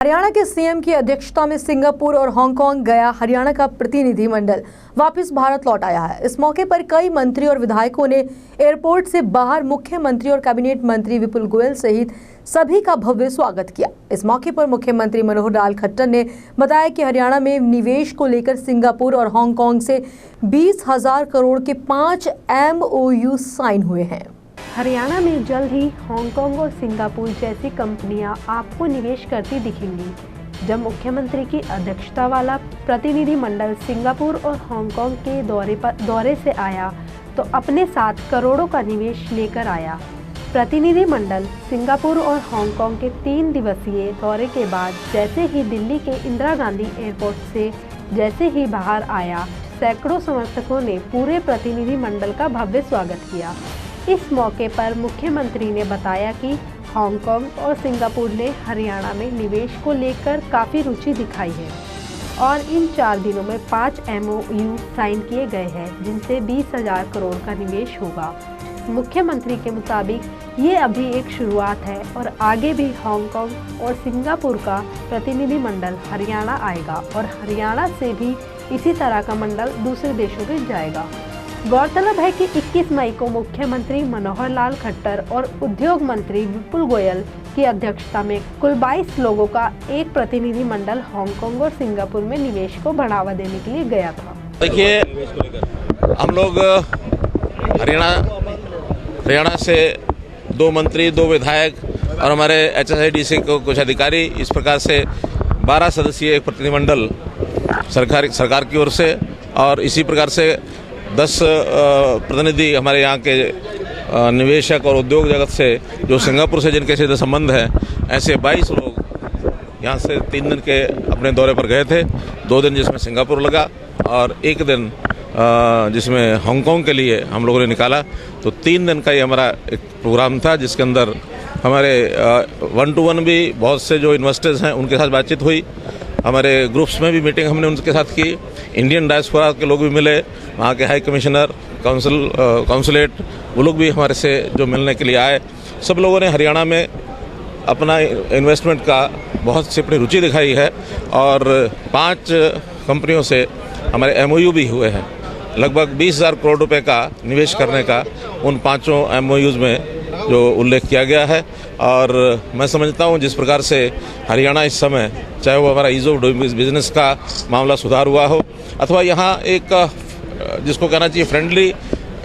हरियाणा के सीएम की अध्यक्षता में सिंगापुर और हांगकांग गया हरियाणा का प्रतिनिधिमंडल वापस भारत लौट आया है। इस मौके पर कई मंत्री और विधायकों ने एयरपोर्ट से बाहर मुख्यमंत्री और कैबिनेट मंत्री विपुल गोयल सहित सभी का भव्य स्वागत किया। इस मौके पर मुख्यमंत्री मनोहर लाल खट्टर ने बताया कि हरियाणा में निवेश को लेकर सिंगापुर और हांगकांग से 20,000 करोड़ के 5 MOU साइन हुए हैं। हरियाणा में जल्द ही हांगकांग और सिंगापुर जैसी कंपनियां आपको निवेश करती दिखेंगी। जब मुख्यमंत्री की अध्यक्षता वाला प्रतिनिधिमंडल सिंगापुर और हांगकांग के दौरे से आया तो अपने साथ करोड़ों का निवेश लेकर आया। प्रतिनिधिमंडल सिंगापुर और हांगकांग के 3 दिवसीय दौरे के बाद जैसे ही दिल्ली के इंदिरा गांधी एयरपोर्ट से जैसे ही बाहर आया, सैकड़ों समर्थकों ने पूरे प्रतिनिधिमंडल का भव्य स्वागत किया। इस मौके पर मुख्यमंत्री ने बताया कि हांगकांग और सिंगापुर ने हरियाणा में निवेश को लेकर काफ़ी रुचि दिखाई है और इन 4 दिनों में 5 MOU साइन किए गए हैं, जिनसे 20,000 करोड़ का निवेश होगा। मुख्यमंत्री के मुताबिक ये अभी एक शुरुआत है और आगे भी हांगकांग और सिंगापुर का प्रतिनिधिमंडल हरियाणा आएगा और हरियाणा से भी इसी तरह का मंडल दूसरे देशों में जाएगा। गौरतलब है कि 21 मई को मुख्यमंत्री मनोहर लाल खट्टर और उद्योग मंत्री विपुल गोयल की अध्यक्षता में कुल 22 लोगों का एक प्रतिनिधिमंडल हांगकांग और सिंगापुर में निवेश को बढ़ावा देने के लिए गया था। देखिए, हम लोग हरियाणा से 2 मंत्री, 2 विधायक और हमारे HSIDC को कुछ अधिकारी, इस प्रकार से 12 सदस्यीय एक प्रतिनिधिमंडल सरकार की ओर से और इसी प्रकार से 10 प्रतिनिधि हमारे यहाँ के निवेशक और उद्योग जगत से जो सिंगापुर से जिनके सीधे संबंध है, ऐसे 22 लोग यहाँ से 3 दिन के अपने दौरे पर गए थे। 2 दिन जिसमें सिंगापुर लगा और 1 दिन जिसमें हांगकांग के लिए हम लोगों ने निकाला। तो 3 दिन का ये हमारा एक प्रोग्राम था, जिसके अंदर हमारे 1-to-1 भी बहुत से जो इन्वेस्टर्स हैं उनके साथ बातचीत हुई। हमारे ग्रुप्स में भी मीटिंग हमने उनके साथ की। इंडियन डायस्पोरा के लोग भी मिले, वहाँ के हाई कमिश्नर, काउंसलेट, वो लोग भी हमारे से जो मिलने के लिए आए। सब लोगों ने हरियाणा में अपना इन्वेस्टमेंट का बहुत सी अपनी रुचि दिखाई है और 5 कंपनियों से हमारे MOU भी हुए हैं। लगभग 20,000 करोड़ रुपए का निवेश करने का उन 5 MOUs में जो उल्लेख किया गया है। और मैं समझता हूँ जिस प्रकार से हरियाणा इस समय, चाहे वो हमारा ईज़ ऑफ डूइंग बिजनेस का मामला सुधार हुआ हो अथवा यहाँ एक जिसको कहना चाहिए फ्रेंडली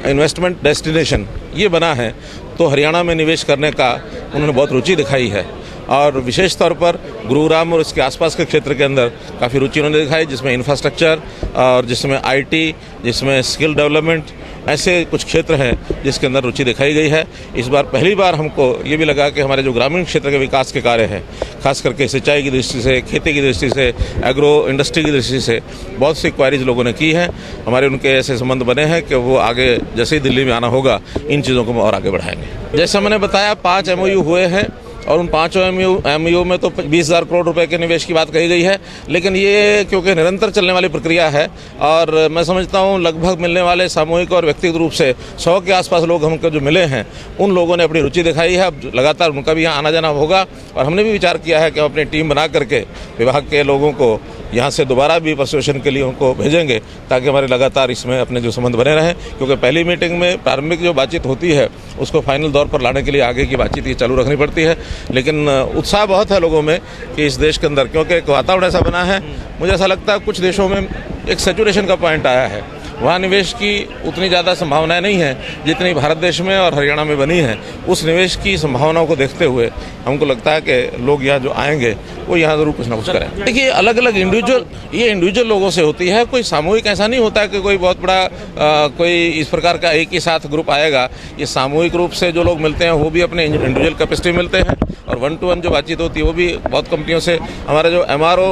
इन्वेस्टमेंट डेस्टिनेशन ये बना है, तो हरियाणा में निवेश करने का उन्होंने बहुत रुचि दिखाई है। और विशेष तौर पर गुरुग्राम और इसके आसपास के क्षेत्र के अंदर काफ़ी रुचि उन्होंने दिखाई, जिसमें इंफ्रास्ट्रक्चर और जिसमें IT, जिसमें स्किल डेवलपमेंट, ऐसे कुछ क्षेत्र हैं जिसके अंदर रुचि दिखाई गई है। इस बार पहली बार हमको ये भी लगा कि हमारे जो ग्रामीण क्षेत्र के विकास के कार्य हैं, खास करके सिंचाई की दृष्टि से, खेती की दृष्टि से, एग्रो इंडस्ट्री की दृष्टि से बहुत सी क्वारीज लोगों ने की हैं। हमारे उनके ऐसे संबंध बने हैं कि वो आगे जैसे ही दिल्ली में आना होगा इन चीज़ों को हम और आगे बढ़ाएंगे। जैसे मैंने बताया 5 MOU हुए हैं और उन 5 MOU में तो 20,000 करोड़ रुपए के निवेश की बात कही गई है, लेकिन ये क्योंकि निरंतर चलने वाली प्रक्रिया है और मैं समझता हूँ लगभग मिलने वाले सामूहिक और व्यक्तिगत रूप से 100 के आसपास लोग हमको जो मिले हैं, उन लोगों ने अपनी रुचि दिखाई है। अब लगातार उनका भी यहाँ आना जाना होगा और हमने भी विचार किया है कि हम अपनी टीम बना करके विभाग के लोगों को यहाँ से दोबारा भी परसुएशन के लिए उनको भेजेंगे, ताकि हमारे लगातार इसमें अपने जो संबंध बने रहें। क्योंकि पहली मीटिंग में प्रारंभिक जो बातचीत होती है उसको फाइनल दौर पर लाने के लिए आगे की बातचीत ये चालू रखनी पड़ती है। लेकिन उत्साह बहुत है लोगों में कि इस देश के अंदर, क्योंकि एक वातावरण ऐसा बना है, मुझे ऐसा लगता है कुछ देशों में एक सैचुरेशन का पॉइंट आया है। वहाँ निवेश की उतनी ज़्यादा संभावनाएं नहीं हैं जितनी भारत देश में और हरियाणा में बनी हैं। उस निवेश की संभावनाओं को देखते हुए हमको लगता है कि लोग यहाँ जो आएंगे वो यहाँ ज़रूर कुछ ना कुछ करें। देखिए, अलग अलग इंडिविजुअल लोगों से होती है, कोई सामूहिक ऐसा नहीं होता है कि कोई बहुत बड़ा कोई इस प्रकार का एक ही साथ ग्रुप आएगा। ये सामूहिक रूप से जो लोग मिलते हैं वो भी अपने इंडिविजुअल कैपेसिटी मिलते हैं और 1-to-1 जो बातचीत होती है वो भी बहुत कंपनियों से। हमारा जो MRO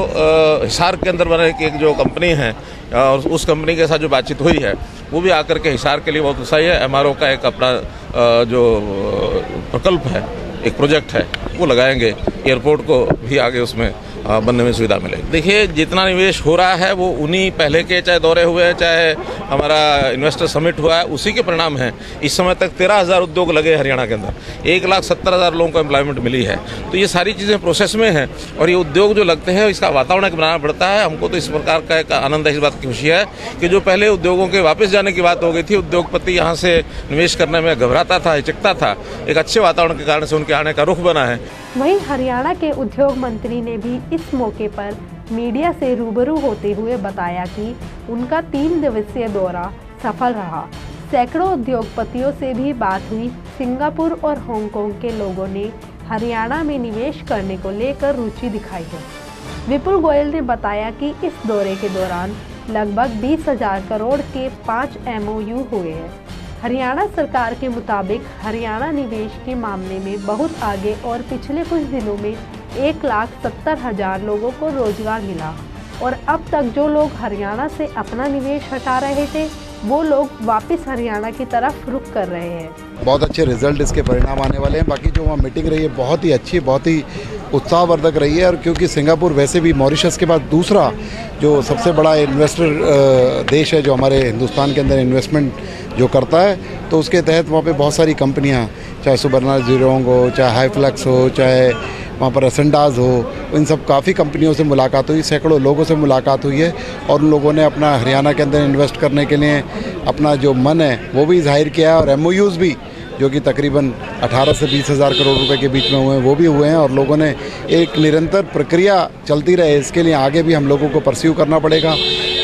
हिसार के अंदर बने एक जो कंपनी है और उस कंपनी के साथ जो बातचीत हुई है वो भी आकर के हिसार के लिए बहुत उत्साही है। MRO का एक अपना जो प्रकल्प है, एक प्रोजेक्ट है, वो लगाएंगे। एयरपोर्ट को भी आगे उसमें बनने में सुविधा मिलेगी। देखिए, जितना निवेश हो रहा है वो उन्हीं पहले के चाहे दौरे हुए हैं, चाहे हमारा इन्वेस्टर समिट हुआ है, उसी के परिणाम हैं। इस समय तक 13,000 उद्योग लगे हरियाणा के अंदर, 1,70,000 लोगों को एम्प्लॉयमेंट मिली है। तो ये सारी चीज़ें प्रोसेस में हैं और ये उद्योग जो लगते हैं इसका वातावरण बनाना पड़ता है। हमको तो इस प्रकार का एक आनंद है, इस बात की खुशी है कि जो पहले उद्योगों के वापस जाने की बात हो गई थी, उद्योगपति यहाँ से निवेश करने में घबराता था, हिचकता था, एक अच्छे वातावरण के कारण से उनके आने का रुख बना है। वहीं हरियाणा के उद्योग मंत्री ने भी इस मौके पर मीडिया से रूबरू होते हुए बताया कि उनका 3 दिवसीय दौरा सफल रहा। सैकड़ों उद्योगपतियों से भी बात हुई। सिंगापुर और हांगकांग के लोगों ने हरियाणा में निवेश करने को लेकर रुचि दिखाई है। विपुल गोयल ने बताया कि इस दौरे के दौरान लगभग 20,000 करोड़ के 5 MOU हुए हैं। हरियाणा सरकार के मुताबिक हरियाणा निवेश के मामले में बहुत आगे और पिछले कुछ दिनों में 1,70,000 लोगों को रोजगार मिला और अब तक जो लोग हरियाणा से अपना निवेश हटा रहे थे वो लोग वापस हरियाणा की तरफ रुख कर रहे हैं। बहुत अच्छे रिजल्ट इसके परिणाम आने वाले हैं। बाकी जो वहाँ मीटिंग रही है बहुत ही अच्छी, बहुत ही उत्साहवर्धक रही है। और क्योंकि सिंगापुर वैसे भी मॉरिशस के बाद दूसरा जो सबसे बड़ा इन्वेस्टर देश है जो हमारे हिंदुस्तान के अंदर इन्वेस्टमेंट जो करता है, तो उसके तहत वहाँ पे बहुत सारी कंपनियाँ, चाहे सुबर्णा ज़ीरोंग हो, चाहे हाईफ्लैक्स हो, चाहे वहाँ पर एसेंडाज हो, इन सब काफ़ी कंपनियों से मुलाकात हुई, सैकड़ों लोगों से मुलाकात हुई है और उन लोगों ने अपना हरियाणा के अंदर इन्वेस्ट करने के लिए अपना जो मन है वो भी जाहिर किया है। और MOUs भी जो कि तकरीबन 18 से 20,000 करोड़ रुपए के बीच में हुए हैं वो भी हुए हैं। और लोगों ने एक निरंतर प्रक्रिया चलती रहे, इसके लिए आगे भी हम लोगों को परस्यू करना पड़ेगा।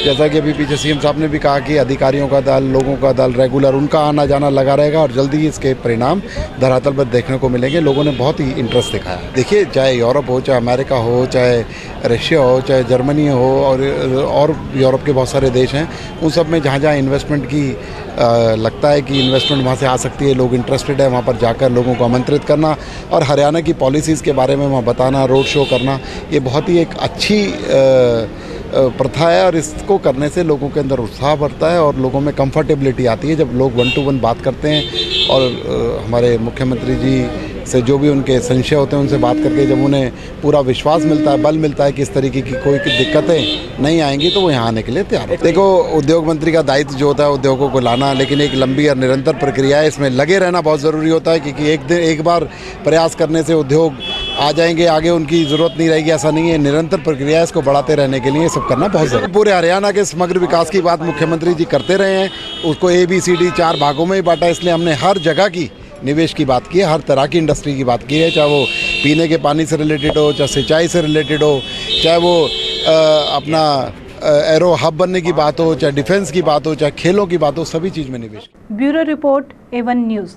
जैसा कि अभी पीछे CM साहब ने भी कहा कि अधिकारियों का दल, लोगों का दल रेगुलर उनका आना जाना लगा रहेगा और जल्दी ही इसके परिणाम धरातल पर देखने को मिलेंगे। लोगों ने बहुत ही इंटरेस्ट दिखाया। देखिए, चाहे यूरोप हो, चाहे अमेरिका हो, चाहे रशिया हो, चाहे जर्मनी हो और यूरोप के बहुत सारे देश हैं, उन सब में जहाँ जहाँ इन्वेस्टमेंट की लगता है कि इन्वेस्टमेंट वहाँ से आ सकती है, लोग इंटरेस्टेड है, वहाँ पर जाकर लोगों को आमंत्रित करना और हरियाणा की पॉलिसीज़ के बारे में वहाँ बताना, रोड शो करना, ये बहुत ही एक अच्छी प्रथा है। और इसको करने से लोगों के अंदर उत्साह बढ़ता है और लोगों में कंफर्टेबिलिटी आती है जब लोग 1 to 1 बात करते हैं। और हमारे मुख्यमंत्री जी से जो भी उनके संशय होते हैं उनसे बात करके जब उन्हें पूरा विश्वास मिलता है, बल मिलता है कि इस तरीके की कोई दिक्कतें नहीं आएंगी, तो वो यहाँ आने के लिए तैयार है। देखो, उद्योग मंत्री का दायित्व जो होता है उद्योगों को लाना, लेकिन एक लंबी और निरंतर प्रक्रिया है, इसमें लगे रहना बहुत ज़रूरी होता है। क्योंकि एक बार प्रयास करने से उद्योग आ जाएंगे, आगे उनकी ज़रूरत नहीं रहेगी, ऐसा नहीं है। निरंतर प्रक्रिया है, इसको बढ़ाते रहने के लिए सब करना बहुत ज़रूरी है। पूरे हरियाणा के समग्र विकास की बात मुख्यमंत्री जी करते रहे हैं, उसको ABCD 4 भागों में ही बांटा, इसलिए हमने हर जगह की निवेश की बात की है, हर तरह की इंडस्ट्री की बात की है, चाहे वो पीने के पानी से रिलेटेड हो, चाहे सिंचाई से रिलेटेड हो, चाहे वो अपना एरो हब बनने की बात हो, चाहे डिफेंस की बात हो, चाहे खेलों की बात हो, सभी चीज़ में निवेश। Bureau report A1 news.